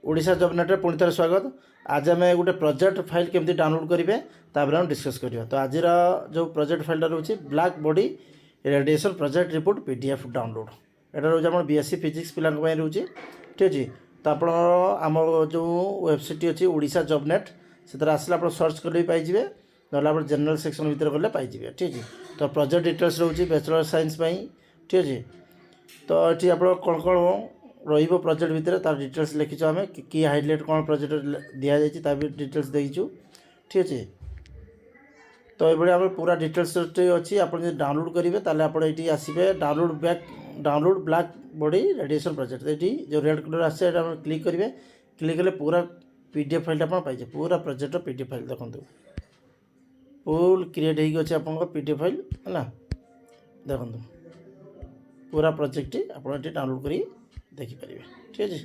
Odisha job net पुणी थोड़े स्वागत। आज आम गोटे प्रोजेक्ट फाइल केमती डाउनलोड करेंगे तापर हम डिस्कस करवा। तो आज जो प्रोजेक्ट फाइल रोचे black body radiation project report PDF download यहाँ रोचे आम बीएससी फिजिक्स पिला रोचे ठीक अच्छे। तो आप आम जो वेबसाइट अच्छी ओडिशा जॉब नेट से आसला आप सर्च कले भी पाइबे ना आप जनरल सेक्शन भितर गले पाइबे ठीक है। तो प्रोजेक्ट डिटेल्स रोचे बैचलर साइंस ठीक अच्छे। तो ये आप कौन कौन रही प्रोजेक्ट भितर तार डिटेल्स लिखीचु आम कि हाइलाइट कौन प्रोजेक्ट दि जाए डिटेल्स देखीचु ठीक अच्छे। तो ये आम पूरा डिटेल्स अच्छी आप डाउनलोड करेंगे ताले आप ये आसवे download black body radiation project ये जो रेड कलर आसे क्लिक करेंगे। क्लिक कले पूरा पीडीएफ फाइल आप पाइजे पूरा प्रोजेक्ट पीडीएफ फाइल देखो फुल क्रिएट होगी आप पीडीएफ फाइल है देखो पूरा प्रोजेक्ट आप डाउनलोड कर देखिपारे ठीक है।